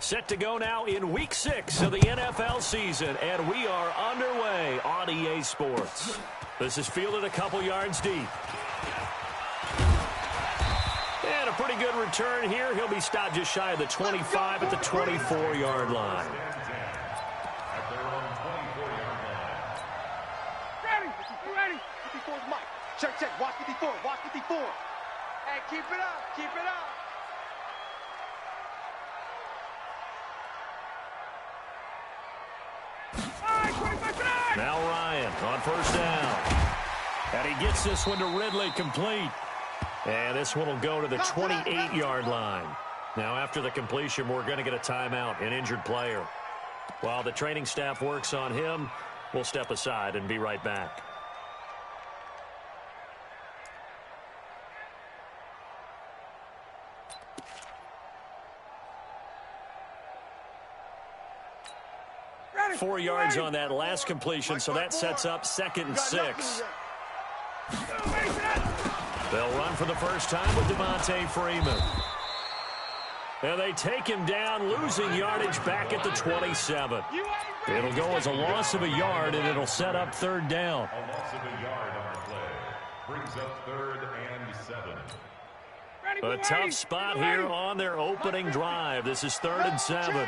Set to go now in Week 6 of the NFL season, and we are underway on EA Sports. This is fielded a couple yards deep. And a pretty good return here. He'll be stopped just shy of the 25 at the 24-yard line. Ready. 54's Mike. Check. Watch 54. Hey, keep it up. Now Ryan on first down. And he gets this one to Ridley, complete. And this one will go to the 28-yard line. Now after the completion, we're going to get a timeout, an injured player. While the training staff works on him, we'll step aside and be right back. Ready. 4 yards on that last completion, so that sets up 2nd and 6. They'll run for the first time with Devontae Freeman. And they take him down, losing yardage back at the 27. It'll go as a loss of a yard, and it'll set up 3rd down. A loss of a yard on the play. Brings up 3rd and 7. A tough spot here on their opening drive. This is 3rd and 7.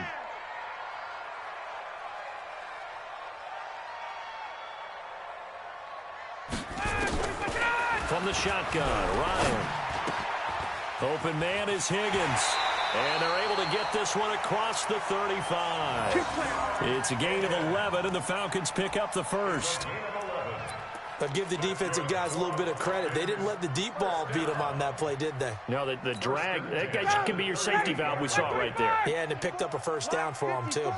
From the shotgun, Ryan. Open man is Higgins. And they're able to get this one across the 35. It's a gain of 11, and the Falcons pick up the first. I'll give the defensive guys a little bit of credit. They didn't let the deep ball beat them on that play, did they? No, the drag, that can be your safety valve. We saw it right there. Yeah, and it picked up a first down for them, too.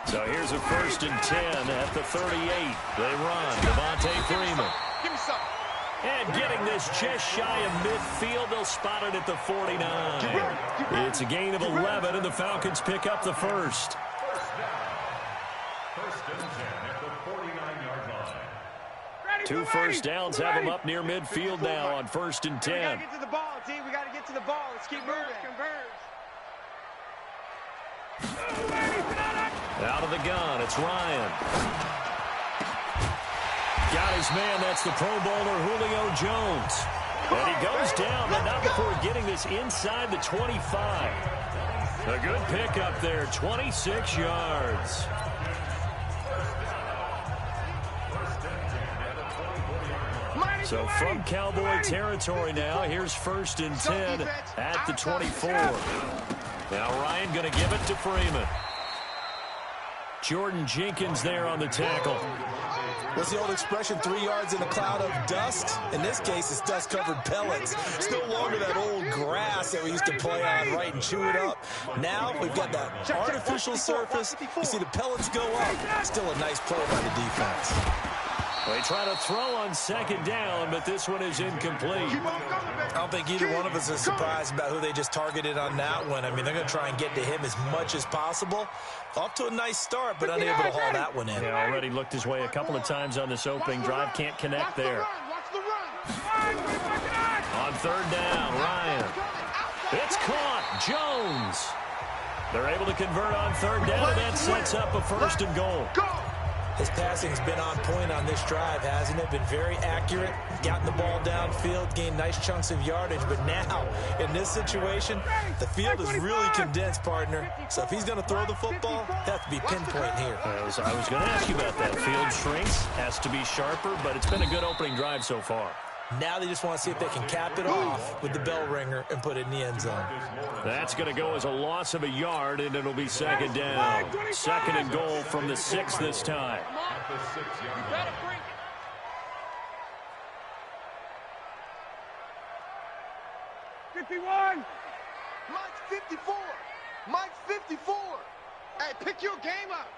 So here's a 1st and 10 at the 38. They run. Devontae Freeman. Give me something. And getting this just shy of midfield, they'll spot it at the 49. It's a gain of 11, and the Falcons pick up the first. First and 10 at the 49-yard line. 2 first downs have them up near midfield now on 1st and 10. We got to get to the ball, team. We got to get to the ball. Let's keep moving. Out of the gun, it's Ryan. Got his man, that's the Pro Bowler Julio Jones. And he goes down, but not before getting this inside the 25. A good pickup there, 26 yards. So from Cowboy territory now, here's 1st and 10 at the 24. Now Ryan going to give it to Freeman. Jordan Jenkins there on the tackle. What's the old expression, 3 yards in a cloud of dust? In this case, it's dust-covered pellets. It's no longer that old grass that we used to play on, right, and chew it up. Now we've got that artificial surface. You see the pellets go up. Still a nice play by the defense. They try to throw on 2nd down, but this one is incomplete. I don't think either one of us is surprised about who they just targeted on that one. I mean, they're going to try and get to him as much as possible. Off to a nice start, but unable to haul that one in. Yeah, already looked his way a couple of times on this opening drive. Can't connect there. On 3rd down, Ryan. It's caught. Jones. They're able to convert on 3rd down, and that sets up a 1st and goal. His passing's been on point on this drive, hasn't it? Been very accurate, gotten the ball downfield, gained nice chunks of yardage. But now, in this situation, the field is really condensed, partner. So if he's going to throw the football, they have to be pinpoint here. I was going to ask you about that. Field shrinks, has to be sharper, but it's been a good opening drive so far. Now they just want to see if they can cap it off with the bell ringer and put it in the end zone. That's going to go as a loss of a yard, and it'll be 2nd down. 2nd and goal from the 6 this time. 51. Mike's 54. Mike's 54. Hey, pick your game up.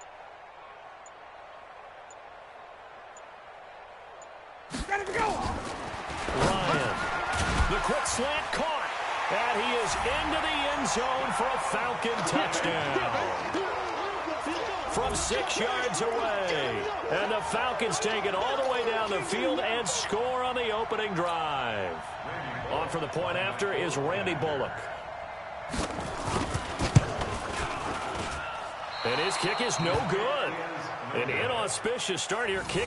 Ready to go. Ryan, the quick slant caught, and he is into the end zone for a Falcon touchdown. From 6 yards away, and the Falcons take it all the way down the field and score on the opening drive. On for the point after is Randy Bullock. And his kick is no good. An inauspicious start here. Kick.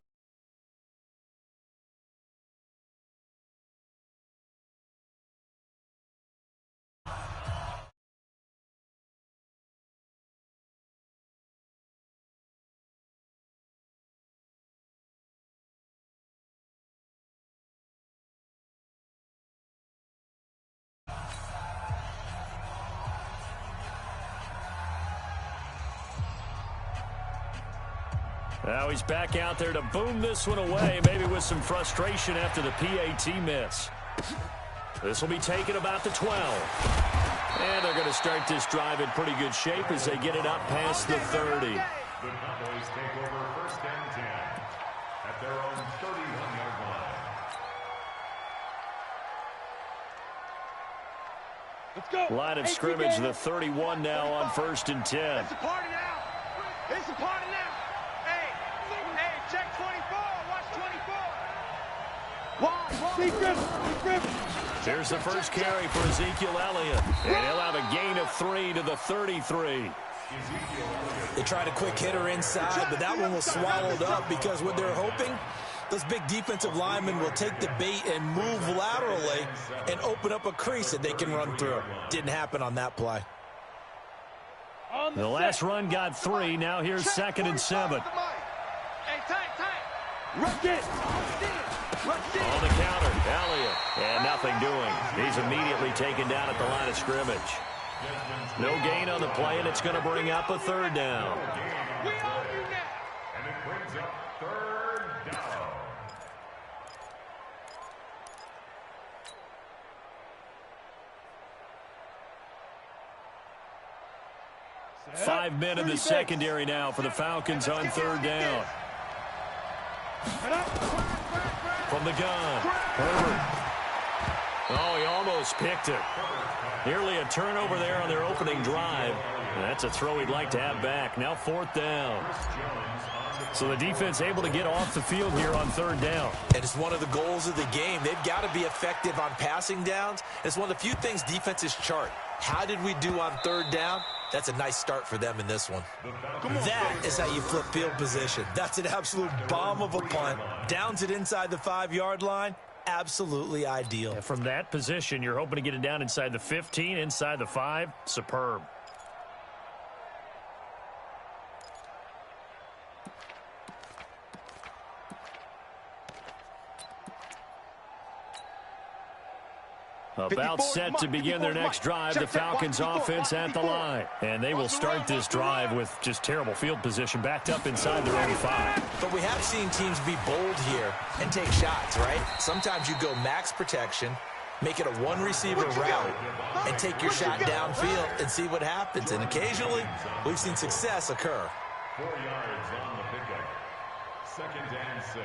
Now he's back out there to boom this one away, maybe with some frustration after the PAT miss. This will be taken about the 12. And they're going to start this drive in pretty good shape as they get it up past the 30. The Cowboys take over first and 10 at their own 31-yard line. Let's go. Line of scrimmage, the 31 now on first and 10. It's a party now. It's a party now. Hey, check 24. Watch 24. Secret. Here's the first carry for Ezekiel Elliott. And he'll have a gain of 3 to the 33. They tried a quick hitter inside, but that one was swallowed up because what they're hoping, those big defensive linemen will take the bait and move laterally and open up a crease that they can run through. Didn't happen on that play. The last run got 3. Now here's second and 7. Hey, tight. Rush it. On the counter, Elliott. And nothing doing. He's immediately taken down at the line of scrimmage. No gain on the play, and it's going to bring up a third down. We own you now. And it brings up third down. Five men in the secondary now for the Falcons on third down. From the gun, Herbert. Oh, he almost picked it. Nearly a turnover there on their opening drive. And that's a throw he'd like to have back. Now fourth down. So the defense able to get off the field here on third down. And it's one of the goals of the game. They've got to be effective on passing downs. It's one of the few things defenses chart. How did we do on third down? That's a nice start for them in this one. That is how you flip field position. That's an absolute bomb of a punt. Downs it inside the 5-yard line. Absolutely ideal. From that position, you're hoping to get it down inside the 15, inside the 5. Superb. About set to begin their next drive, the Falcons offense at the line. And they will start this drive with just terrible field position, backed up inside their own 5. But we have seen teams be bold here and take shots, right? Sometimes you go max protection, make it a one-receiver route, and take your shot downfield and see what happens. And occasionally, we've seen success occur. 4 yards on the pickup. Second and 6.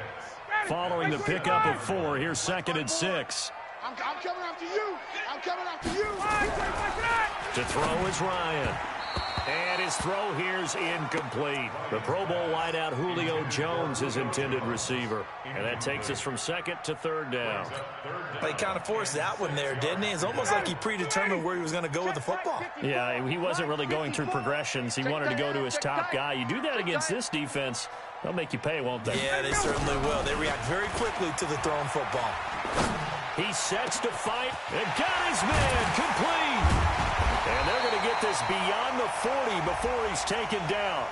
Following the pickup of 4, here's second and 6. I'm coming after you. I'm coming after you. To throw is Ryan. And his throw here's incomplete. The Pro Bowl wideout Julio Jones, his intended receiver. And that takes us from second to third down. He kind of forced that one there, didn't he? It's almost like he predetermined where he was going to go with the football. Yeah, he wasn't really going through progressions. He wanted to go to his top guy. You do that against this defense, they'll make you pay, won't they? Yeah, they certainly will. They react very quickly to the thrown football. He sets to fight and got his man complete. And they're going to get this beyond the 40 before he's taken down.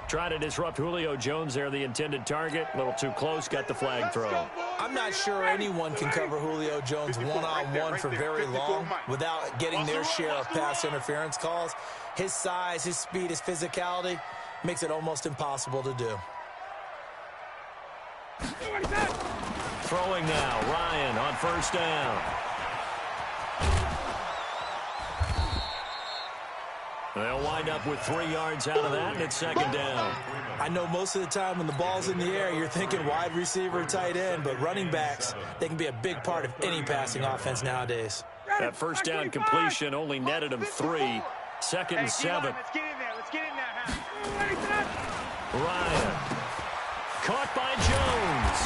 Trying to disrupt Julio Jones there, the intended target. A little too close, got the flag thrown. I'm not sure anyone can cover Julio Jones one-on-one for very long without getting their share of pass interference calls. His size, his speed, his physicality makes it almost impossible to do. Throwing now, Ryan on first down. They'll wind up with 3 yards out of that, and it's second down. I know most of the time when the ball's in the air, you're thinking wide receiver, tight end, but running backs, they can be a big part of any passing offense nowadays. That first down completion only netted him 3. Second and 7. Let's get in there. Let's get in there. Ryan. Caught by Jones.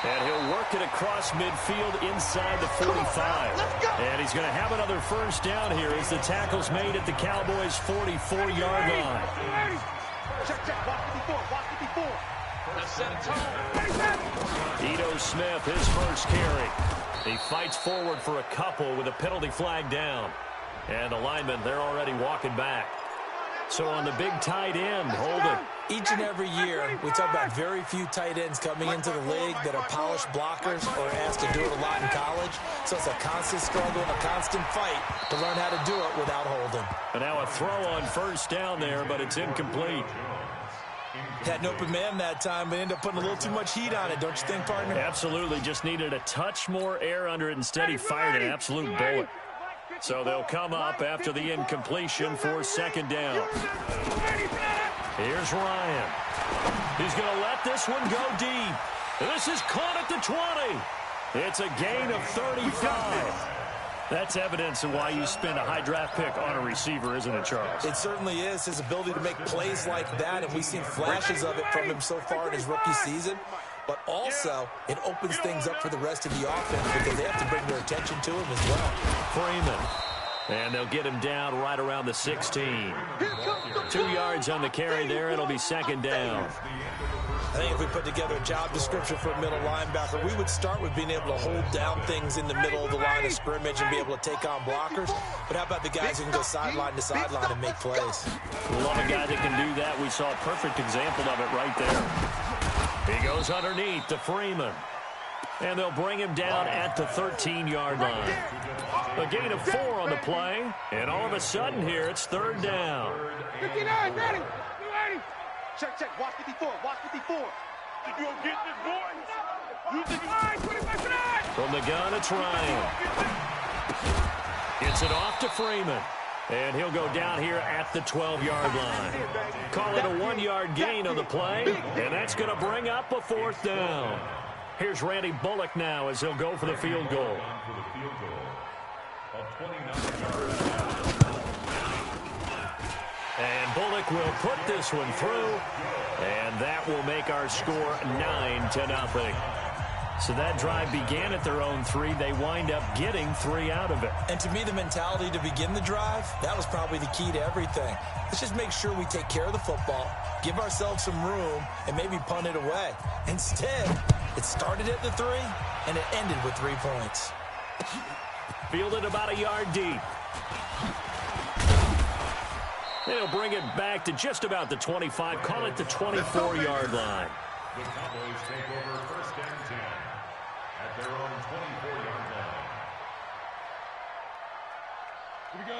And he'll work it across midfield inside the 45. And he's going to have another first down here as the tackle's made at the Cowboys' 44-yard line. Check. Watch it before. Let's set a tone. Ito Smith, his first carry. He fights forward for a couple with a penalty flag down. And the linemen, they're already walking back. So on the big tight end, hold it. Each and every year, we talk about very few tight ends coming into the league that are polished blockers or asked to do it a lot in college. So it's a constant struggle and a constant fight to learn how to do it without holding. And now a throw on first down there, but it's incomplete. Had an open man that time, but ended up putting a little too much heat on it, don't you think, partner? Absolutely. Just needed a touch more air under it. Instead, he fired an absolute bullet. So they'll come up after the incompletion for second down. Here's Ryan. He's going to let this one go deep. This is caught at the 20. It's a gain of 35. That's evidence of why you spend a high draft pick on a receiver, isn't it, Charles? It certainly is. His ability to make plays like that, and we've seen flashes of it from him so far in his rookie season. But also, it opens things up for the rest of the offense because they have to bring their attention to him as well. Freeman. And they'll get him down right around the 16. 2 yards on the carry there. It'll be second down. I think if we put together a job description for a middle linebacker, we would start with being able to hold down things in the middle of the line of scrimmage and be able to take on blockers. But how about the guys who can go sideline to sideline and make plays? Love a guy that can do that. We saw a perfect example of it right there. He goes underneath to Freeman. And they'll bring him down at the 13-yard line. A gain of 4 on the play. And all of a sudden here, it's third down. 59, ready. Check. Watch it before. Did you get this, boy? From the gun, it's Ryan. Gets it off to Freeman. And he'll go down here at the 12-yard line. Call it a 1-yard gain on the play. And that's going to bring up a fourth down. Here's Randy Bullock now as he'll go for the field goal. And Bullock will put this one through. And that will make our score 9-0. So that drive began at their own 3. They wind up getting 3 out of it. And to me, the mentality to begin the drive, that was probably the key to everything. Let's just make sure we take care of the football, give ourselves some room, and maybe punt it away. Instead, it started at the 3, and it ended with 3 points. Fielded about a yard deep. They'll bring it back to just about the 25. Call it the 24-yard line. The Cowboys take over first and 10 at their own 24-yard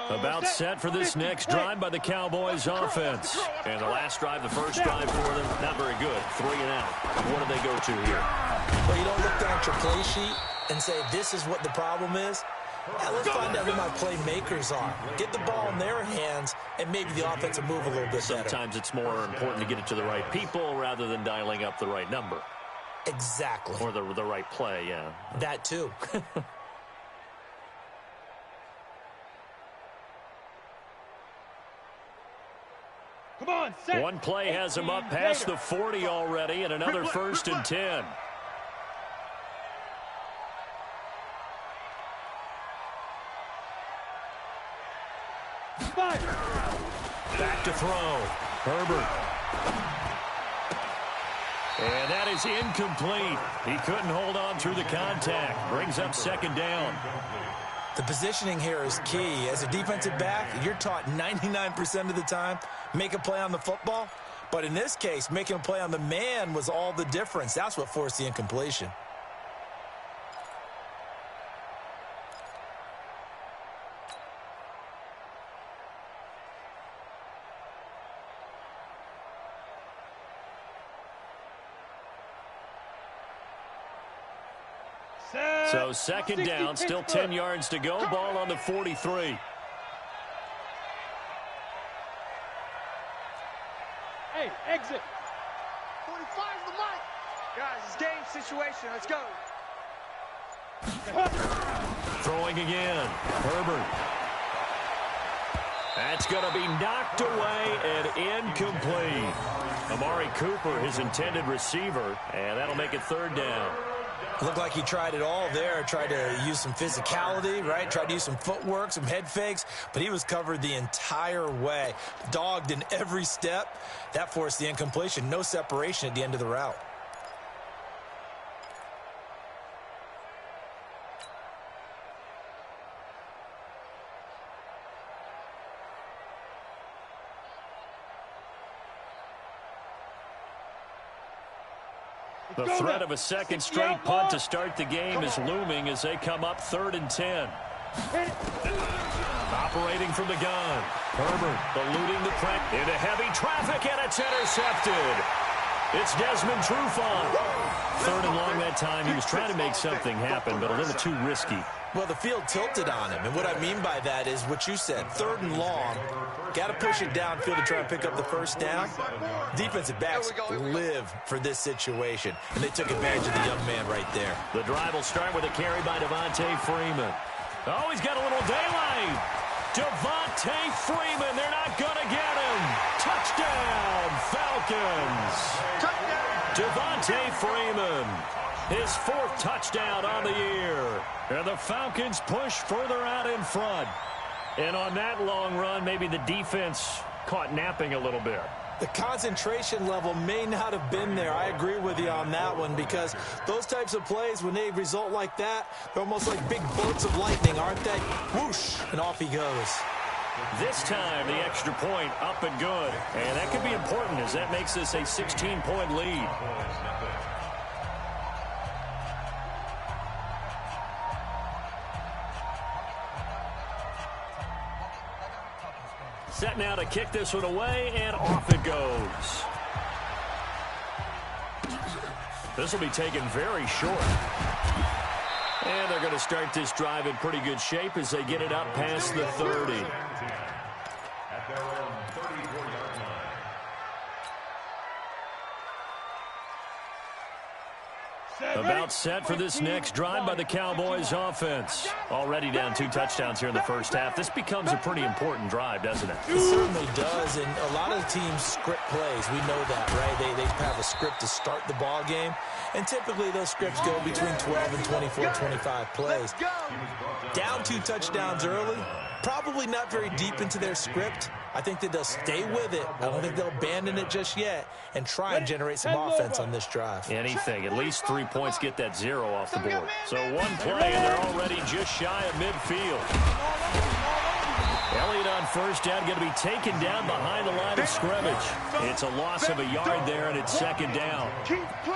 line. About set for this next drive by the Cowboys offense. And the last drive, the first drive for them, not very good. 3 and out. What do they go to here? Well, you don't look down at your play sheet and say, this is what the problem is. Yeah, let's find out who my playmakers are. Get the ball in their hands, and maybe the offense will move a little bit better. Sometimes it's more important to get it to the right people rather than dialing up the right number. Exactly. Or the right play, yeah. That too. Come on, set. One play has him up past the 40 already, and another first and 10. Back to throw. Herbert. And that is incomplete. He couldn't hold on through the contact. Brings up second down. The positioning here is key. As a defensive back, you're taught 99% of the time, make a play on the football. But in this case, making a play on the man was all the difference. That's what forced the incompletion. So second down, still 10 yards to go. Ball on the 43. Hey, exit. 45 the mic. Guys, it's game situation. Let's go. Throwing again. Herbert. That's going to be knocked away and incomplete. Amari Cooper, his intended receiver, and that'll make it third down. Looked like he tried it all there, tried to use some physicality, right? Tried to use some footwork, some head fakes, but he was covered the entire way. Dogged in every step. That forced the incompletion. No separation at the end of the route. The threat of a second straight punt to start the game is looming as they come up 3rd and 10. Operating from the gun. Herbert eluding the press into heavy traffic, and it's intercepted. It's Desmond Trufant. 3rd and long that time. He was trying to make something happen, but a little too risky. Well, the field tilted on him, and what I mean by that is what you said, 3rd and long. Got to push it downfield to try and pick up the first down. Defensive backs live for this situation, and they took advantage of the young man right there. The drive will start with a carry by Devontae Freeman. Oh, he's got a little daylight. Devontae Freeman, they're not going to get him. Touchdown, Falcons. Devontae Freeman, his 4th touchdown on the year. And the Falcons push further out in front. And on that long run, maybe the defense caught napping a little bit. The concentration level may not have been there. I agree with you on that one, because those types of plays, when they result like that, they're almost like big bolts of lightning, aren't they? Whoosh, and off he goes. This time, the extra point up and good. And that could be important as that makes this a 16-point lead. Set now to kick this one away, and off it goes. This will be taken very short. And they're going to start this drive in pretty good shape as they get it up past the 30. At their own 34-yard line. About set for this next drive by the Cowboys offense. Already down 2 touchdowns here in the first half. This becomes a pretty important drive, doesn't it? It certainly does, and a lot of the teams script plays. We know that, right? They have a script to start the ball game, and typically those scripts go between 12 and 24, 25 plays. Down 2 touchdowns early, probably not very deep into their script. I think that they'll stay with it. I don't think they'll abandon it just yet and try and generate some offense on this drive. Anything. At least 3 points get that 0 off the board. So 1 play, and they're already just shy of midfield. Elliott on first down, going to be taken down behind the line of scrimmage. It's a loss of a yard there, and it's 2nd down.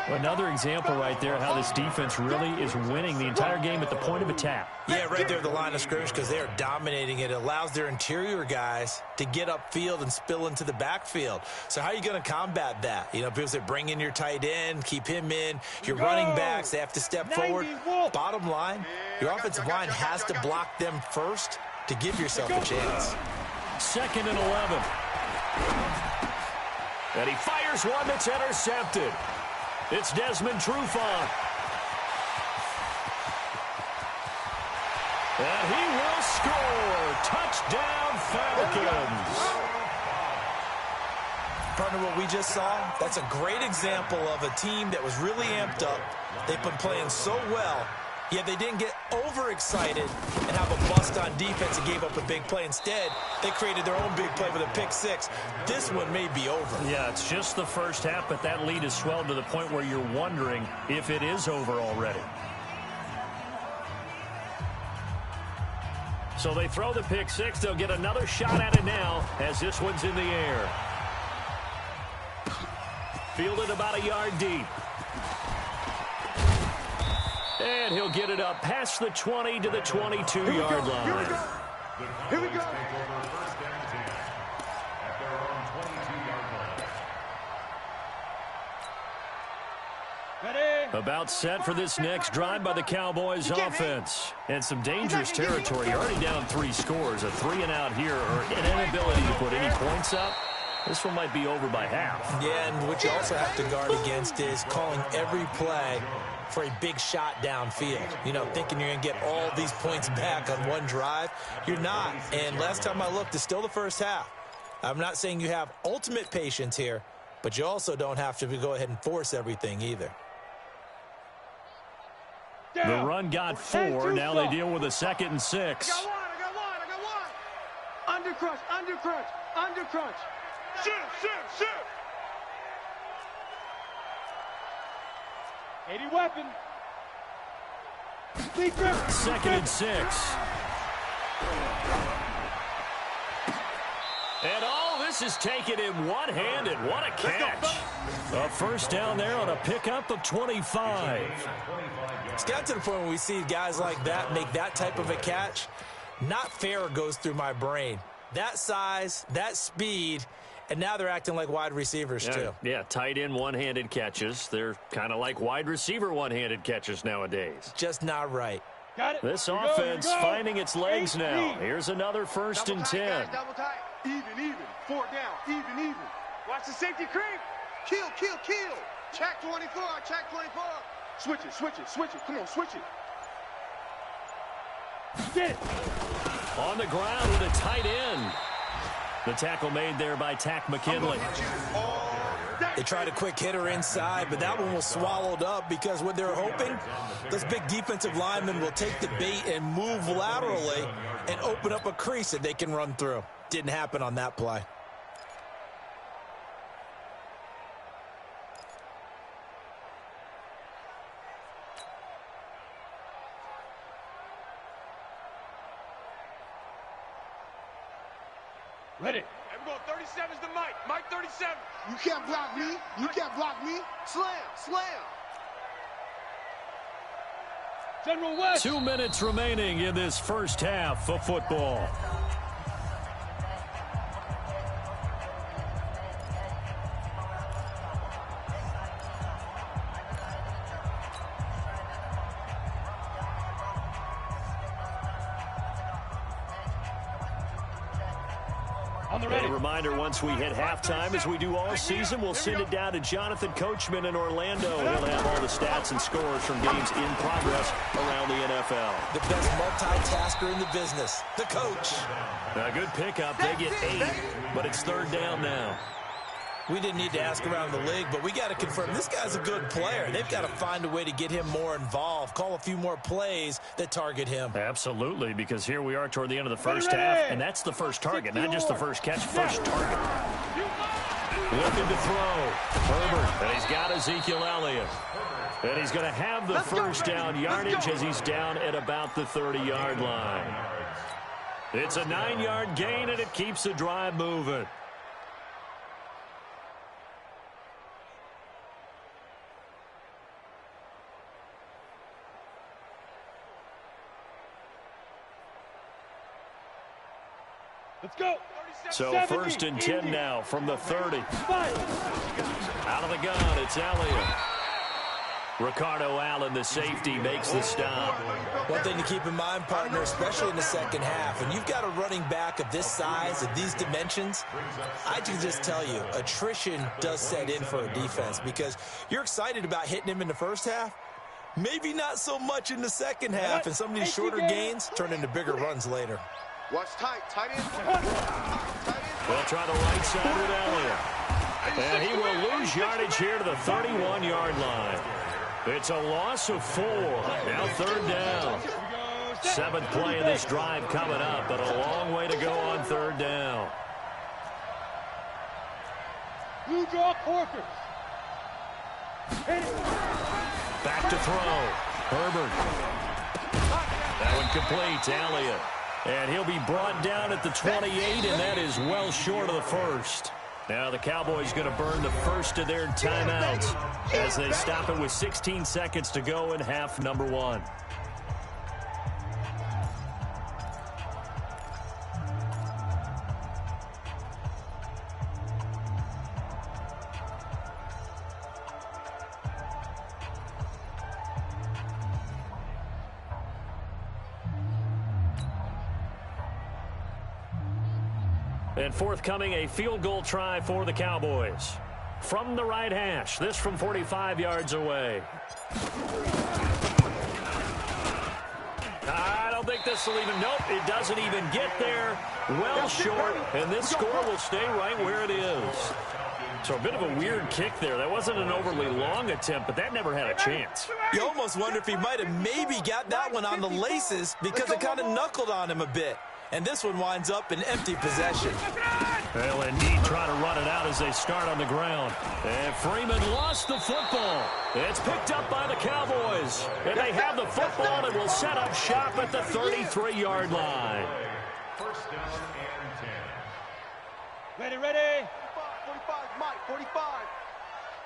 Another example right there how this defense really is winning the entire game at the point of attack. Yeah, right there at the line of scrimmage, because they are dominating it. It allows their interior guys to get upfield and spill into the backfield. So how are you going to combat that? You know, people say bring in your tight end, keep him in. Your running backs, they have to step forward. Bottom line, your offensive line has to block them first to give yourself a chance. 2nd and 11. And he fires one that's intercepted. It's Desmond Trufant. And he will score. Touchdown, Falcons. Partner, what we just saw, that's a great example of a team that was really amped up. They've been playing so well, yet they didn't get overexcited and have a bust on defense and gave up a big play. Instead, they created their own big play with a pick 6. This one may be over. Yeah, it's just the first half, but that lead has swelled to the point where you're wondering if it is over already. So they throw the pick 6. They'll get another shot at it now as this one's in the air. Fielded about a yard deep. And he'll get it up past the 20 to the 22-yard line. Here we go. Take over 1st and 10 at their own 22-yard line. Ready? About set for this next drive by the Cowboys offense. And some dangerous territory. Already down 3 scores. A 3-and-out here, or an inability to put any points up. This one might be over by half. Yeah, and what you also have to guard against is calling every play for a big shot downfield. You know, thinking you're going to get all these points back on one drive. You're not. And last time I looked, it's still the first half. I'm not saying you have ultimate patience here, but you also don't have to go ahead and force everything either. The run got 4. Now they deal with a 2nd and 6. I got one. Under crunch. Shoot. 80 weapon. 2nd and 6. And all this is taken in one-handed. What a catch. A first down there on a pickup of 25. It's got to the point where we see guys like that make that type of a catch. Not fair goes through my brain. That size, that speed, and now they're acting like wide receivers too. Yeah, tight end one-handed catches. They're kind of like wide receiver one-handed catches nowadays. Just not right. Got it. This offense finding its legs now. Here's another 1st and 10. Guys, double tight. Even. 4 down. Even. Watch the safety creep. Kill. Check 24. Switch it. Come on, switch it. Get it. On the ground with a tight end. The tackle made there by Tack McKinley. They tried a quick hitter inside, but that one was swallowed up because what they're hoping, those big defensive linemen will take the bait and move laterally and open up a crease that they can run through. Didn't happen on that play. Ready. And we're going 37's the Mike. Mike 37. You can't block me. Slam. General West. 2 minutes remaining in this first half of football. A reminder, once we hit halftime, as we do all season, we'll send it down to Jonathan Coachman in Orlando. He'll have all the stats and scores from games in progress around the NFL. The best multitasker in the business, the coach. A good pickup. They get 8, but it's 3rd down now. We didn't need to ask around the league, but we got to confirm this guy's a good player. They've got to find a way to get him more involved, call a few more plays that target him. Absolutely, because here we are toward the end of the first half, and that's the first target, not just the first catch, first target. Looking to throw. Herbert, and he's got Ezekiel Elliott. And he's going to have the first down yardage as he's down at about the 30-yard line. It's a 9-yard gain, and it keeps the drive moving. Let's go. So 1st and 10 now from the 30. Out of the gun, it's Elliott. Ricardo Allen, the safety, makes the stop. One thing to keep in mind, partner, especially in the second half, and you've got a running back of this size, of these dimensions, I can just tell you, attrition does set in for a defense because you're excited about hitting him in the first half. Maybe not so much in the second half, and some of these shorter gains turn into bigger runs later. Watch tight end. They'll try the right side with Elliott. And he will lose yardage here to the 31-yard line. It's a loss of 4. Now 3rd down. 7th play in this drive coming up, but a long way to go on 3rd down. Blue draw Corker. Back to throw. Herbert. That one complete to Elliott. And he'll be brought down at the 28, and that is well short of the first. Now the Cowboys going to burn the first of their timeouts as they stop it with 16 seconds to go in half number 1. And forthcoming, a field goal try for the Cowboys. From the right hash, this from 45 yards away. I don't think this will even, nope, it doesn't even get there. Well short, and this score will stay right where it is. So a bit of a weird kick there. That wasn't an overly long attempt, but that never had a chance. You almost wonder if he might have maybe got that one on the laces because it kind of knuckled on him a bit. And this one winds up in empty possession. They'll indeed try to run it out as they start on the ground. And Freeman lost the football. It's picked up by the Cowboys. And they have the football and will set up shop at the 33-yard line. First down and 10. Ready. 45, Mike, 45.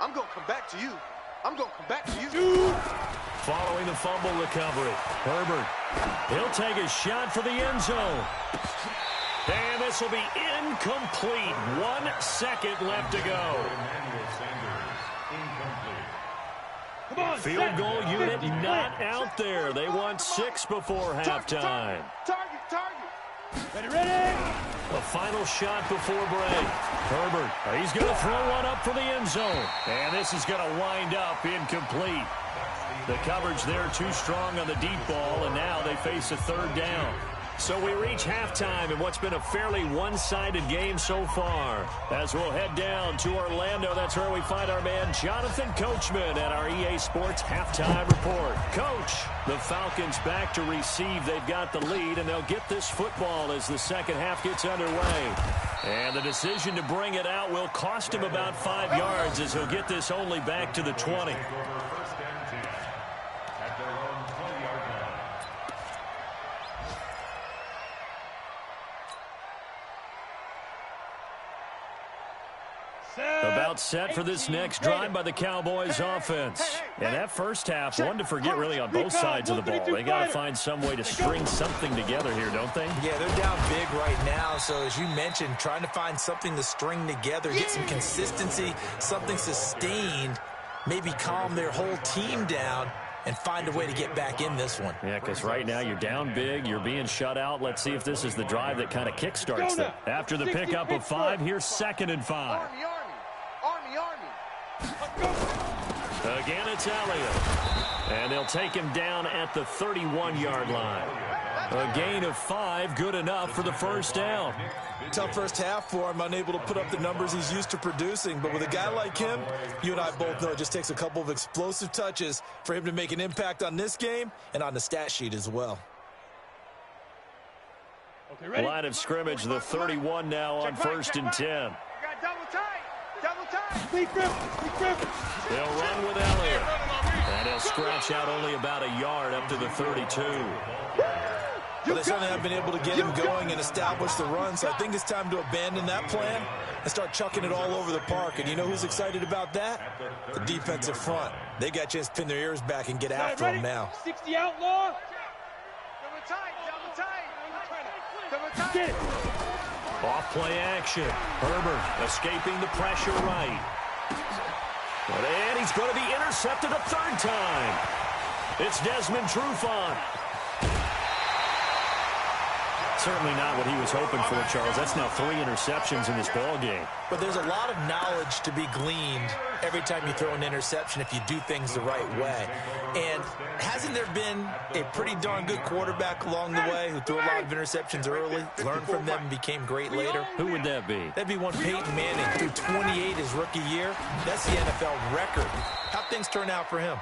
I'm going to come back to you. Following the fumble recovery, Herbert. He'll take a shot for the end zone. And this will be incomplete. 1 second left to go. Field goal unit not out there. They want 6 before halftime. Target. Ready. A final shot before break. Herbert, he's going to throw one up for the end zone. And this is going to wind up incomplete. The coverage there too strong on the deep ball, and now they face a 3rd down. So we reach halftime in what's been a fairly one-sided game so far. As we'll head down to Orlando, that's where we find our man Jonathan Coachman at our EA Sports Halftime Report. Coach, the Falcons back to receive. They've got the lead, and they'll get this football as the second half gets underway. And the decision to bring it out will cost him about 5 yards as he'll get this only back to the 20. About set for this next drive by the Cowboys offense. And that first half, one to forget really on both sides of the ball. They got to find some way to string something together here, don't they? Yeah, they're down big right now. So as you mentioned, trying to find something to string together, get some consistency, something sustained, maybe calm their whole team down and find a way to get back in this one. Yeah, because right now you're down big, you're being shut out. Let's see if this is the drive that kind of kickstarts them. After the pickup of 5, here's 2nd and 5. Army. Again, it's Elliott. And they'll take him down at the 31-yard line. A gain of 5, good enough for the first down. Tough first half for him, unable to put up the numbers he's used to producing. But with a guy like him, you and I both know it just takes a couple of explosive touches for him to make an impact on this game and on the stat sheet as well. Okay, line of scrimmage, the 31 now on 1st and 10. Double tight. They'll run with Elliott. And he'll scratch out only about a yard up to the 32. Well, they certainly have been able to get him going and establish the run, so I think it's time to abandon that plan and start chucking it all over the park. And you know who's excited about that? The defensive front. They got a chance to pin their ears back and get after him now. 60 outlaw. Double tight. Get it. Off play action. Herbert escaping the pressure right. And he's going to be intercepted a 3rd time. It's Desmond Trufant. Certainly not what he was hoping for, Charles. That's now 3 interceptions in this ball game. But there's a lot of knowledge to be gleaned every time you throw an interception if you do things the right way. And hasn't there been a pretty darn good quarterback along the way who threw a lot of interceptions early, learned from them, and became great later? Who would that be? That'd be one Peyton Manning, threw 28 his rookie year. That's the NFL record. How'd things turn out for him?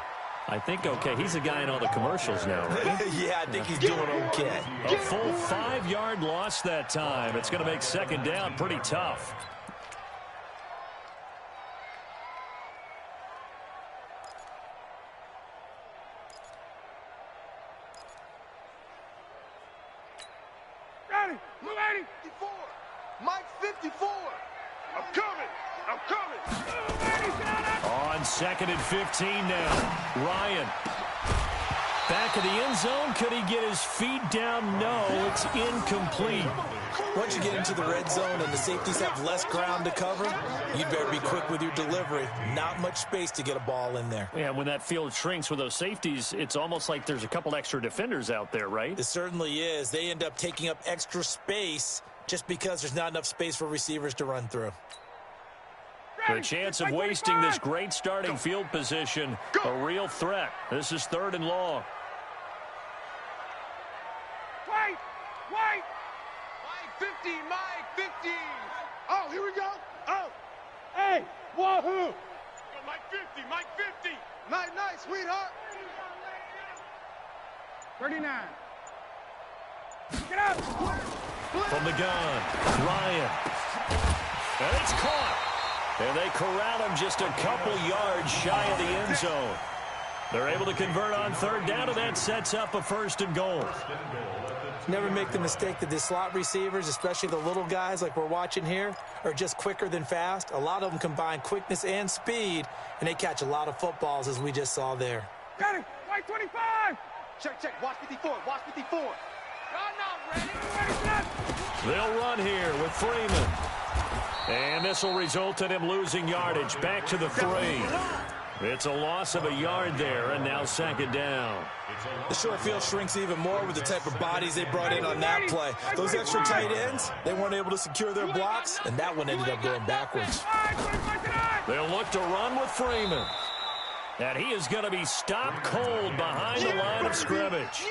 I think okay. He's a guy in all the commercials now, right? Yeah, I think he's doing okay. A full 5-yard loss that time. It's going to make 2nd down pretty tough. Ready. 54. Mike 54. I'm coming. On 2nd and 15 now. Ryan. Back of the end zone. Could he get his feet down? No, it's incomplete. Once you get into the red zone and the safeties have less ground to cover, you'd better be quick with your delivery. Not much space to get a ball in there. Yeah, when that field shrinks with those safeties, it's almost like there's a couple extra defenders out there, right? It certainly is. They end up taking up extra space just because there's not enough space for receivers to run through. The chance of wasting this great starting field position, a real threat. This is 3rd and long. Mike 50, Mike 50. Oh, here we go. Oh. Hey, Wahoo! Mike 50, Mike 50. Night, night, sweetheart. 39. Get up! From the gun, Ryan. And it's caught. And they corral him just a couple yards shy of the end zone. They're able to convert on third down, and that sets up a 1st and goal. Never make the mistake that the slot receivers, especially the little guys like we're watching here, are just quicker than fast. A lot of them combine quickness and speed, and they catch a lot of footballs, as we just saw there. Got it! White 25! Check, check. Watch 54. Watch 54. Y'all not ready. They'll run here with Freeman. And this will result in him losing yardage back to the 3. It's a loss of a yard there, and now 2nd down. The short field shrinks even more with the type of bodies they brought in on that play. Those extra tight ends, they weren't able to secure their blocks, and that one ended up going backwards. They'll look to run with Freeman. And he is going to be stopped cold behind the line of scrimmage.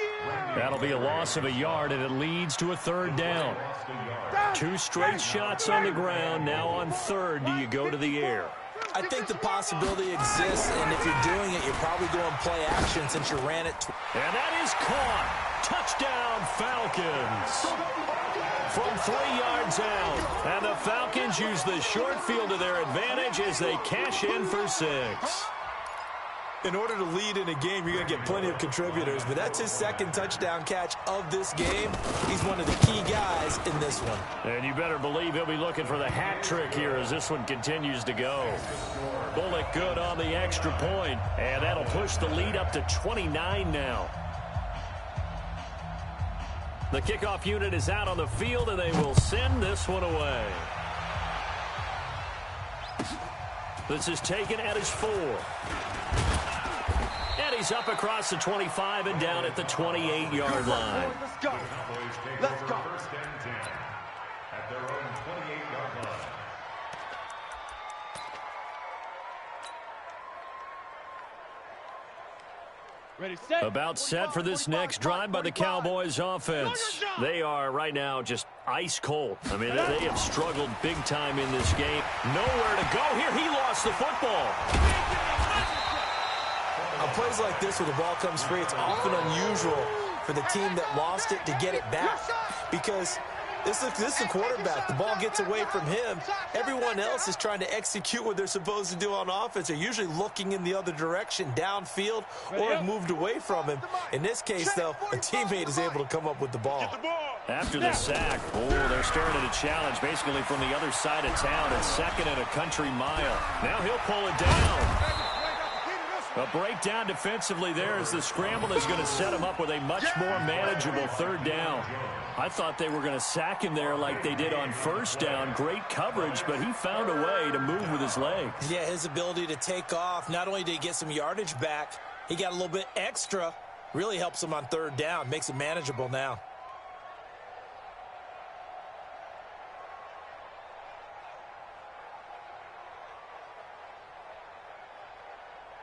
That'll be a loss of a yard, and it leads to a 3rd down. 2 straight shots on the ground. Now on 3rd, do you go to the air? I think the possibility exists, and if you're doing it, you're probably going play action since you ran it. And that is caught. Touchdown, Falcons. From 3 yards out. And the Falcons use the short field to their advantage as they cash in for 6. In order to lead in a game, you're going to get plenty of contributors, but that's his 2nd touchdown catch of this game. He's one of the key guys in this one. And you better believe he'll be looking for the hat trick here as this one continues to go. Bullock good on the extra point, and that'll push the lead up to 29 now. The kickoff unit is out on the field, and they will send this one away. This is taken at his 4. And he's up across the 25 and down at the 28-yard line. Let's go. Let's go. 1st and 10 at their own 28-yard line. Ready, set. About set for this next drive by the Cowboys offense. They are right now just ice cold. I mean, they have struggled big time in this game. Nowhere to go here. He lost the football. On plays like this where the ball comes free, it's often unusual for the team that lost it to get it back because this is the quarterback. The ball gets away from him. Everyone else is trying to execute what they're supposed to do on offense. They're usually looking in the other direction, downfield, or have moved away from him. In this case, though, a teammate is able to come up with the ball. After the sack, they're staring at a challenge basically from the other side of town. It's 2nd and a country mile. Now he'll pull it down. A breakdown defensively there as the scramble is going to set him up with a much more manageable 3rd down. I thought they were going to sack him there like they did on 1st down. Great coverage, but he found a way to move with his legs. Yeah, his ability to take off, not only did he get some yardage back, he got a little bit extra. Really helps him on 3rd down, makes it manageable now.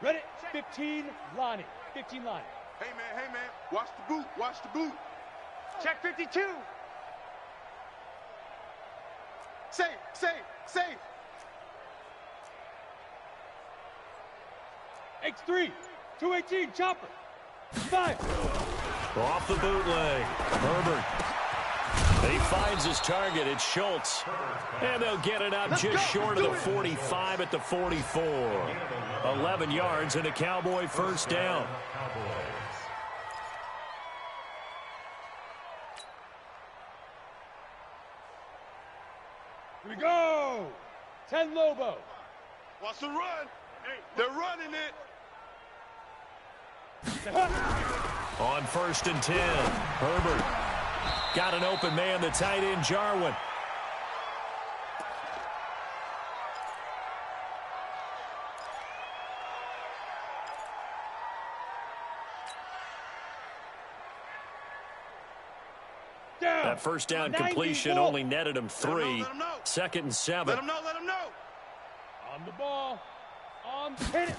Ready, 15, Lonnie. 15, Lonnie. Hey, man, watch the boot, watch the boot. Check 52. Safe, safe, safe. X3, 218, chopper. 5. Off the bootleg, Herbert. He finds his target. It's Schultz. And they'll get it out just short of the 45 at the 44. 11 yards and a Cowboy 1st down. Here we go. 10 Lobo. Watch the run. Hey, they're running it. On 1st and 10, Herbert. Got an open man, the tight end, Jarwin. That 1st down completion only netted him 3. 2nd and 7. Let him know. On the ball. On hit it.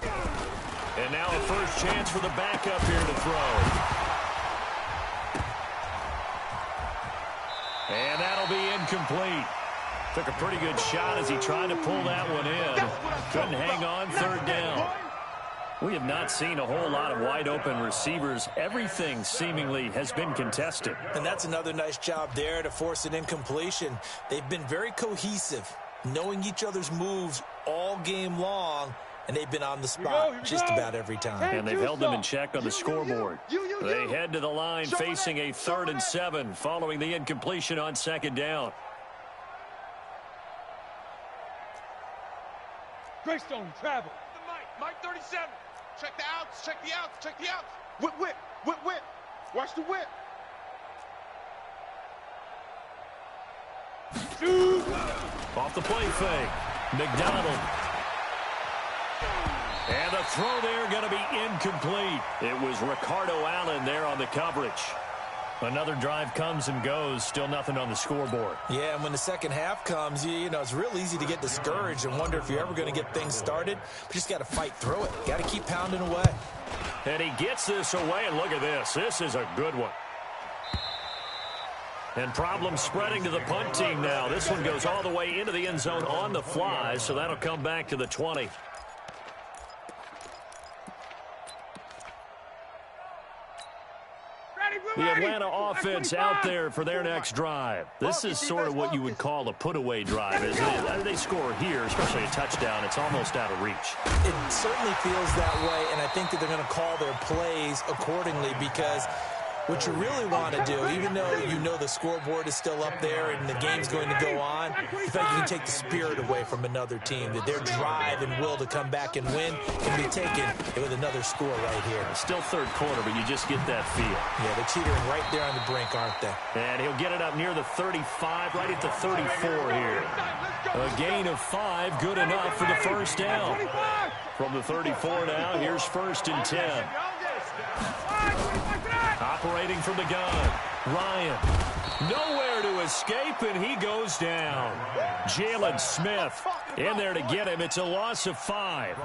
And now a first chance for the backup here to throw. And that'll be incomplete. Took a pretty good shot as he tried to pull that one in. Couldn't hang on, third down. We have not seen a whole lot of wide-open receivers. Everything seemingly has been contested. And that's another nice job there to force an incompletion. They've been very cohesive, knowing each other's moves all game long, and they've been on the spot just about every time. And they've held them in check on the scoreboard. They head to the line facing a 3rd and 7 following the incompletion on 2nd down. Greystone, travel. Mike 37. Check the outs, check the outs, check the outs. Whip. Watch the whip. Off the play fake. McDonald. And the throw there going to be incomplete. It was Ricardo Allen there on the coverage. Another drive comes and goes. Still nothing on the scoreboard. Yeah, and when the second half comes, you know, it's real easy to get discouraged and wonder if you're ever going to get things started. But you just got to fight through it. Got to keep pounding away. And he gets this away, and look at this. This is a good one. And problems spreading to the punt team now. This one goes all the way into the end zone on the fly, so that'll come back to the 20. The Atlanta offense out there for their next drive. This is sort of what you would call a put-away drive, isn't it? They score here, especially a touchdown. It's almost out of reach. It certainly feels that way, and I think that they're going to call their plays accordingly because what you really want to do, even though you know the scoreboard is still up there and the game's going to go on, in fact, you can take the spirit away from another team, that their drive and will to come back and win can be taken with another score right here. Still third quarter, but you just get that feel. Yeah, they're teetering right there on the brink, aren't they? And he'll get it up near the 35, right at the 34 here. A gain of 5, good enough for the first down. From the 34 now, here's 1st and 10. Operating from the gun, Ryan. Nowhere to escape, and he goes down. Jalen Smith in there to get him. It's a loss of 5.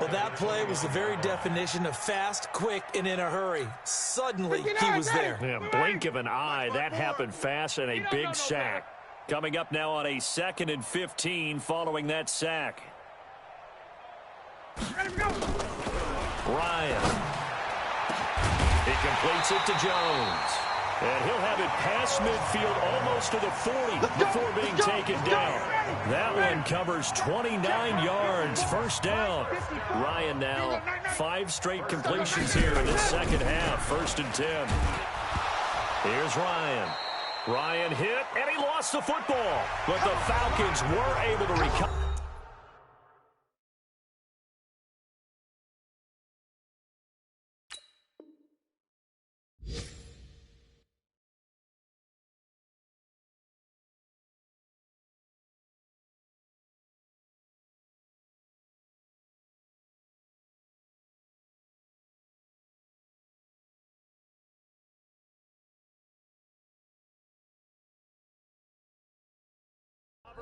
Well, that play was the very definition of fast, quick, and in a hurry. Suddenly, he was there. Yeah, blink of an eye. That happened fast, and a big sack. Coming up now on a 2nd and 15 following that sack. Ryan. He completes it to Jones. And he'll have it past midfield almost to the 40 before being taken down. That one covers 29 yards. First down. Ryan now 5 straight completions here in this second half. 1st and 10. Here's Ryan. Ryan hit, and he lost the football. But the Falcons were able to recover.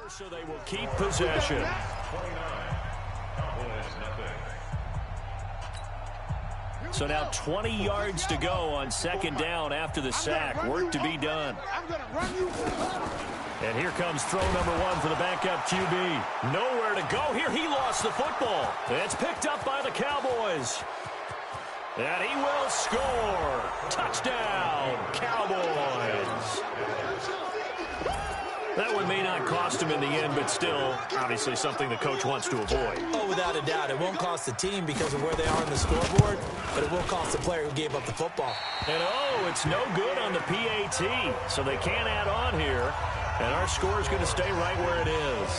So they will keep possession. So now 20 yards to go on 2nd down after the sack. Work to be done. And here comes throw number 1 for the backup QB. Nowhere to go here. He lost the football. It's picked up by the Cowboys. And he will score. Touchdown, Cowboys. That one may not cost him in the end, but still, obviously something the coach wants to avoid. Oh, without a doubt. It won't cost the team because of where they are on the scoreboard, but it will cost the player who gave up the football. And, oh, it's no good on the PAT, so they can't add on here. And our score is going to stay right where it is.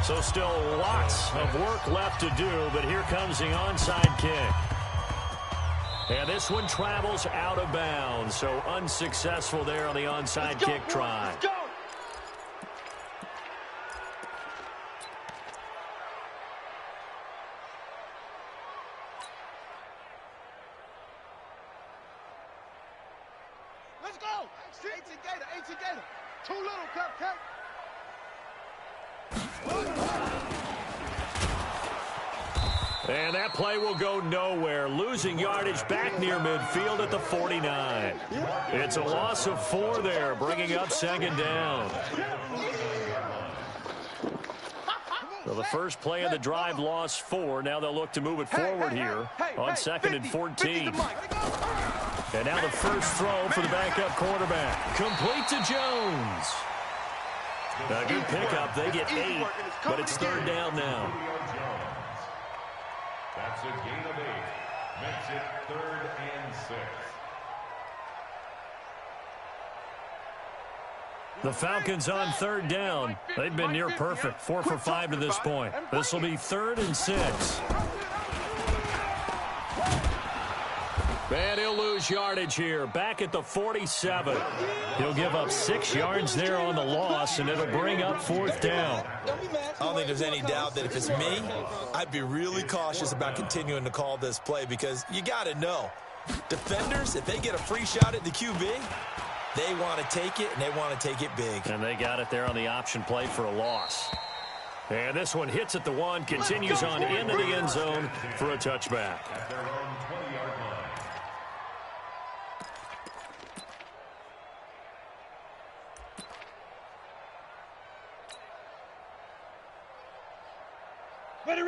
So still lots of work left to do, but here comes the onside kick. And this one travels out of bounds, so unsuccessful there on the onside kick try. Let's go! Let's go! 18 Gator. Too little, cupcake. And that play will go nowhere. Losing yardage back near midfield at the 49. It's a loss of 4 there, bringing up 2nd down. So the first play of the drive lost 4. Now they'll look to move it forward here on 2nd and 14. And now the first throw for the backup quarterback. Complete to Jones. A good pickup. They get 8, but it's 3rd down now. That's a gain of 8. Makes it 3rd and 6. The Falcons on 3rd down. They've been near perfect. 4 for 5 to this point. This will be 3rd and 6. And he'll lose yardage here. Back at the 47. He'll give up 6 yards there on the loss, and it'll bring up 4th down. I don't think there's any doubt that if it's me, I'd be really cautious about continuing to call this play because you got to know, defenders, if they get a free shot at the QB, they want to take it, and they want to take it big. And they got it there on the option play for a loss. And this one hits at the 1, continues on into the end zone for a touchback. At their own 20-yard line.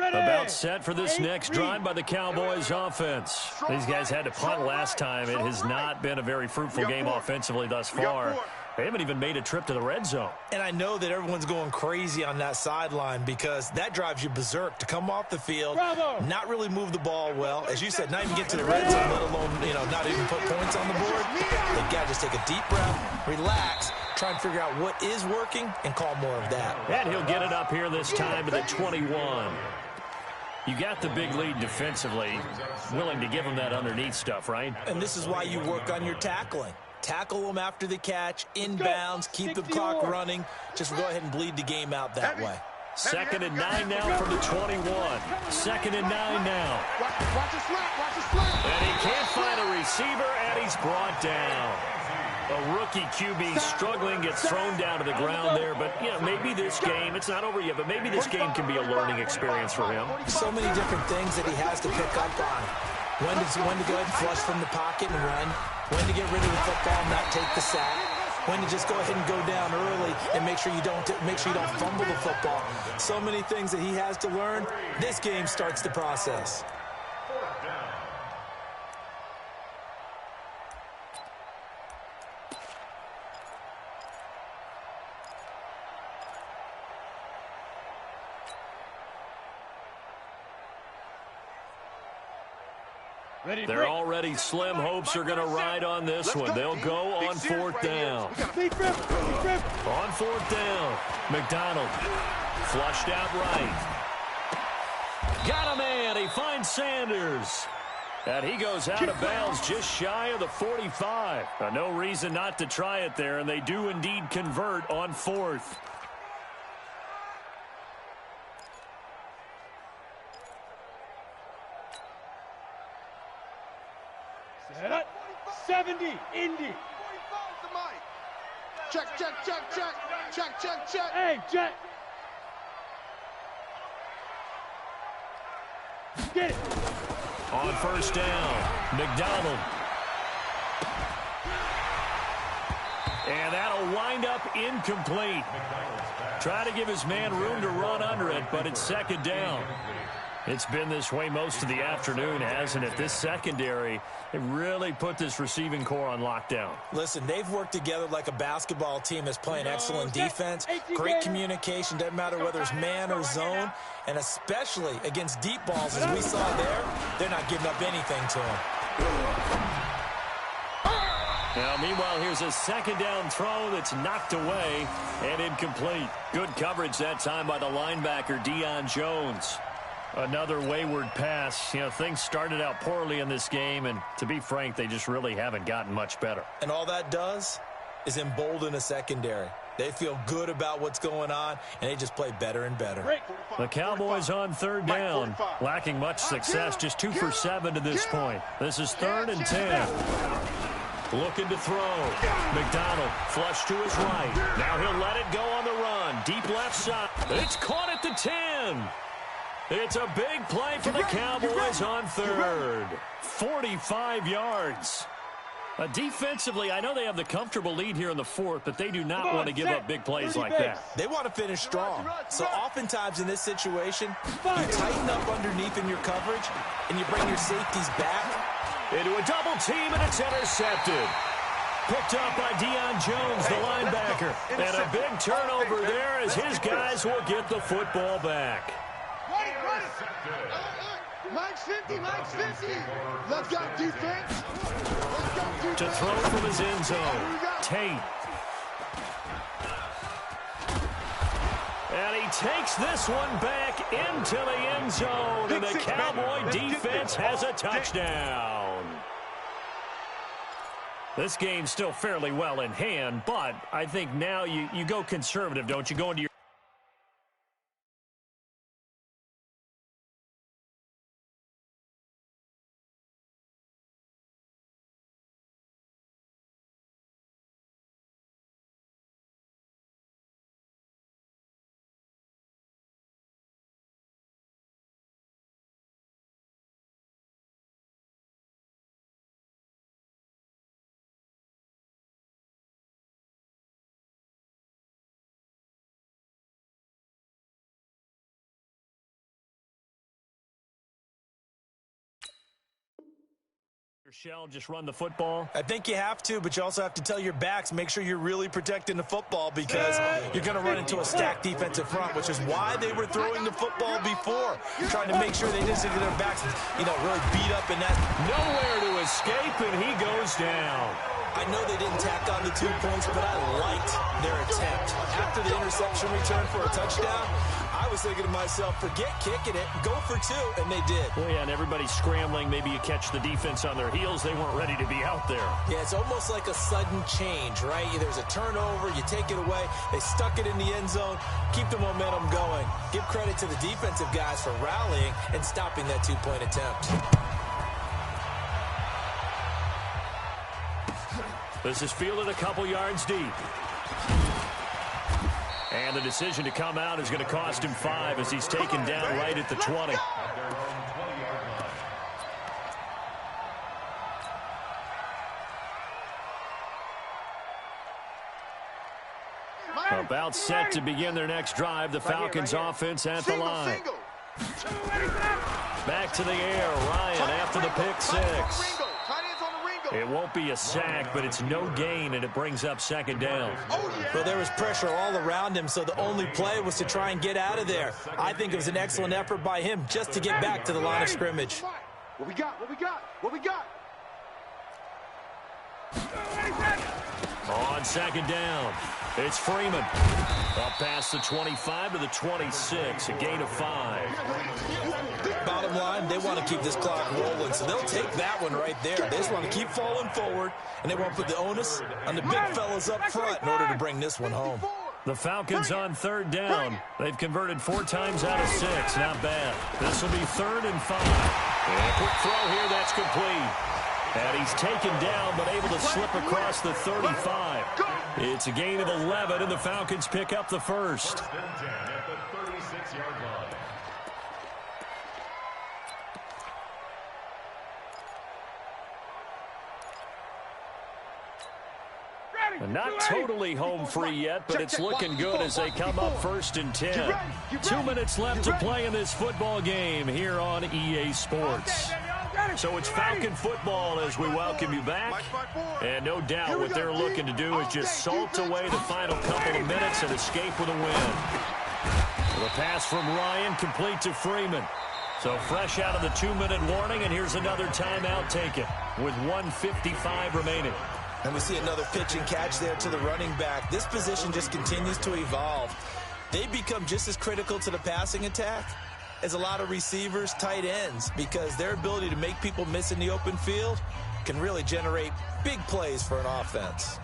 About set for this next drive by the Cowboys offense. These guys had to punt last time. It has not been a very fruitful game offensively thus far. They haven't even made a trip to the red zone. And I know that everyone's going crazy on that sideline because that drives you berserk to come off the field, not really move the ball well. As you said, not even get to the red zone, let alone, not even put points on the board. They've got to just take a deep breath, relax, try and figure out what is working and call more of that. And he'll get it up here this time to the 21. You got the big lead defensively, willing to give them that underneath stuff, right? And this is why you work on your tackling. Tackle them after the catch, inbounds, keep the clock running. Just go ahead and bleed the game out that way. 2nd and 9 now from the 21. 2nd and 9 now. Watch the slant. And he can't find a receiver, and he's brought down. A rookie QB struggling, gets thrown down to the ground there. But, maybe this game, it's not over yet, but maybe this game can be a learning experience for him. So many different things that he has to pick up on. When to go ahead and flush from the pocket and run. When to get rid of the football and not take the sack. When to just go ahead and go down early and make sure you don't fumble the football. So many things that he has to learn. This game starts the process. They're already slim hopes are going to ride on this one. They'll go on 4th down. On 4th down, McDonald flushed out right. Got a man. He finds Sanders. And he goes out of bounds just shy of the 45. No reason not to try it there, and they do indeed convert on 4th. Set up. 70, Indy. Check. Hey, check. Get it. On 1st down, McDonald. And that'll wind up incomplete. Try to give his man room to run under it, but it's 2nd down. It's been this way most of the afternoon, hasn't it? This secondary, it really put this receiving core on lockdown. Listen, they've worked together like a basketball team that's playing excellent defense. Great communication, doesn't matter whether it's man or zone. And especially against deep balls, as we saw there, they're not giving up anything to him. Now, meanwhile, here's a 2nd down throw that's knocked away and incomplete. Good coverage that time by the linebacker, Deion Jones. Another wayward pass. Things started out poorly in this game, and to be frank, they just really haven't gotten much better. And all that does is embolden a secondary. They feel good about what's going on, and they just play better and better. The Cowboys on 3rd down, lacking much success, just 2 for 7 to this point. This is 3rd and 10. Looking to throw. McDonald flush to his right. Now he'll let it go on the run. Deep left side. It's caught at the 10. It's a big play for the Cowboys on 3rd. 45 yards. Defensively, I know they have the comfortable lead here in the fourth, but they do not want to give up big plays like that. They want to finish strong. So oftentimes in this situation, you tighten up underneath in your coverage, and you bring your safeties back. Into a double team, and it's intercepted. Picked up by Deion Jones, the linebacker. And a big turnover there as his guys will get the football back. Mike's 50, Mike's 50. Let's go, defense. To throw from his end zone, Tate. And he takes this one back into the end zone, and the Cowboy defense has a touchdown. This game's still fairly well in hand, but I think now you go conservative, don't you? Go into your shell, just run the football. I think you have to, but you also have to tell your backs, make sure you're really protecting the football because you're going to run into a stacked defensive front, which is why they were throwing the football before, trying to make sure they didn't get their backs, really beat up in that. Nowhere to escape, and he goes down. I know they didn't tack on the 2 points, but I liked their attempt. After the interception return for a touchdown, I was thinking to myself, forget kicking it, go for 2, and they did. Well, yeah, and everybody's scrambling. Maybe you catch the defense on their heels. They weren't ready to be out there. Yeah, it's almost like a sudden change, right? There's a turnover, you take it away, they stuck it in the end zone, keep the momentum going. Give credit to the defensive guys for rallying and stopping that 2-point attempt. This is fielded a couple yards deep. And the decision to come out is going to cost him 5 as he's taken down right at the 20. About set to begin their next drive, the Falcons offense at the line. Back to the air, Ryan after the pick 6. It won't be a sack, but it's no gain, and it brings up second down. Well, there was pressure all around him, so the only play was to try and get out of there. I think it was an excellent effort by him just to get back to the line of scrimmage. What we got? What we got? What we got? On second down, it's Freeman. Up past the 25 to the 26, a gain of 5. Bottom line, they want to keep this clock rolling, so they'll take that one right there. They just want to keep falling forward, and they want to put the onus on the big fellas up front in order to bring this one home. The Falcons on third down. They've converted 4 times out of 6. Not bad. This will be 3rd and 5. And a quick throw here, that's complete. And he's taken down, but able to slip across the 35. It's a gain of 11, and the Falcons pick up the first. And not totally home free yet, but it's looking good as they come up 1st and 10. 2 minutes left to play in this football game here on EA Sports. So it's Falcon football as we welcome you back. And no doubt what they're looking to do is just salt away the final couple of minutes and escape with a win. The pass from Ryan complete to Freeman. So fresh out of the 2-minute warning, and here's another timeout taken with 1:55 remaining. And we see another pitch and catch there to the running back. This position just continues to evolve. They become just as critical to the passing attack as a lot of receivers, tight ends, because their ability to make people miss in the open field can really generate big plays for an offense.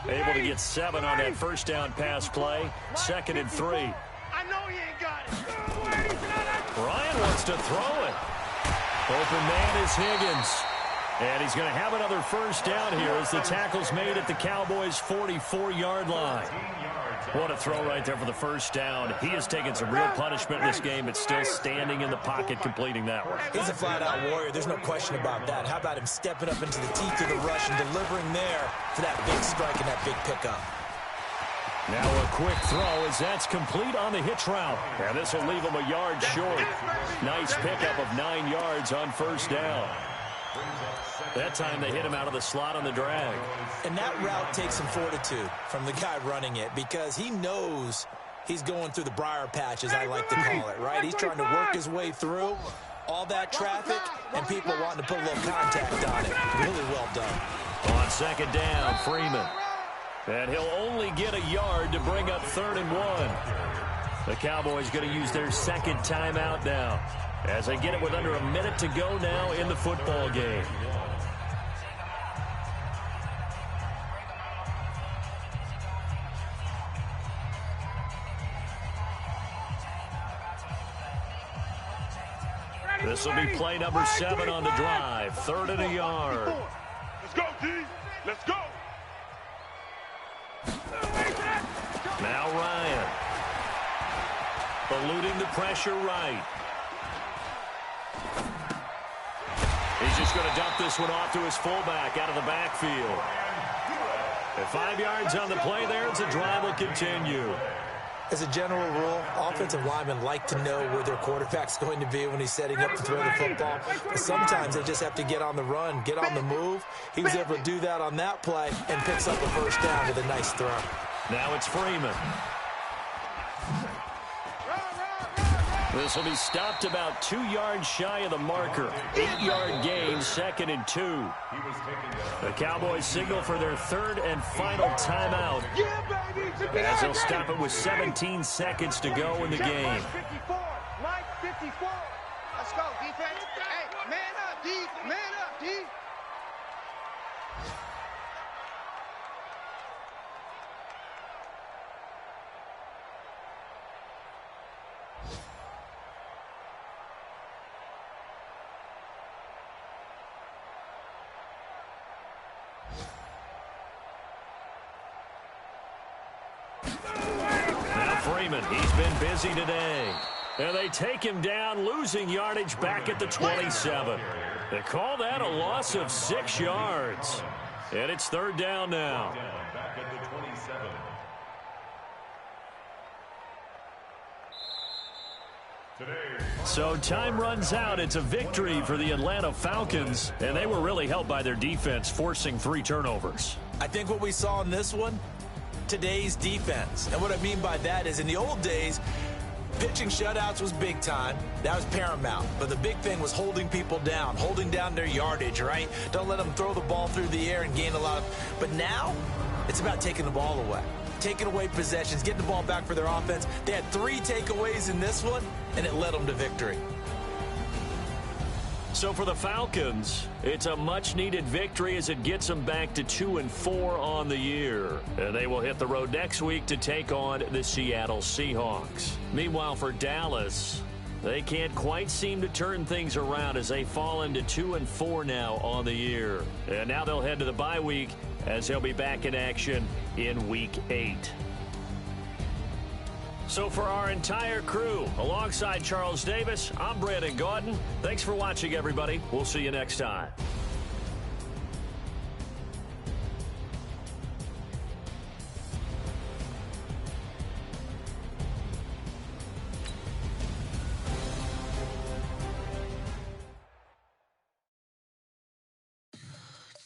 Able to get 7 on that first down pass play. 2nd and 3. I know he ain't got it. Ryan wants to throw it. Open man is Higgins. And he's going to have another first down here as the tackle's made at the Cowboys' 44-yard line. What a throw right there for the first down. He has taken some real punishment in this game, but still standing in the pocket completing that one. He's a flat-out warrior. There's no question about that. How about him stepping up into the teeth of the rush and delivering there for that big strike and that big pickup. Now a quick throw as that's complete on the hitch route. And this will leave him a yard short. Nice pickup of 9 yards on first down. That time they hit him out of the slot on the drag. And that route takes some fortitude from the guy running it because he knows he's going through the briar patch, as I like to call it, right? He's trying to work his way through all that traffic and people wanting to put a little contact on it. Really well done. On second down, Freeman. And he'll only get a yard to bring up 3rd and 1. The Cowboys going to use their second timeout now as they get it with under a minute to go now in the football game. This will be play number 7 on the drive. 3rd and a yard. Let's go, D. Let's go. Now Ryan. Eluding the pressure right. He's just going to dump this one off to his fullback out of the backfield. At 5 yards on the play there, the drive will continue. As a general rule, offensive linemen like to know where their quarterback's going to be when he's setting up to throw the football. But sometimes they just have to get on the run, get on the move. He was able to do that on that play and picks up a first down with a nice throw. Now it's Freeman. This will be stopped about 2 yards shy of the marker. 8-yard gain, 2nd and 2. The Cowboys signal for their 3rd and final timeout, as they'll stop it with 17 seconds to go in the game. Mike 54. Let's go, defense. Hey, man up, D. Man up, D. Freeman, he's been busy today. And they take him down, losing yardage back at the 27. They call that a loss of 6 yards. And it's 3rd down now. Back at the 27. So time runs out. It's a victory for the Atlanta Falcons, and they were really helped by their defense, forcing 3 turnovers. I think what we saw in this one, today's defense. And what I mean by that is in the old days, pitching shutouts was big time. That was paramount. But the big thing was holding people down, holding down their yardage, right? Don't let them throw the ball through the air and gain a lot of... But now, it's about taking the ball away. Taking away possessions, getting the ball back for their offense. They had 3 takeaways in this one, and it led them to victory. So for the Falcons, it's a much-needed victory as it gets them back to 2-4 on the year. And they will hit the road next week to take on the Seattle Seahawks. Meanwhile, for Dallas, they can't quite seem to turn things around as they fall into 2-4 now on the year. And now they'll head to the bye week as they'll be back in action in Week 8. So for our entire crew, alongside Charles Davis, I'm Brandon Gaudin. Thanks for watching, everybody. We'll see you next time.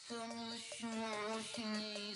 Tell me what you want, what you need.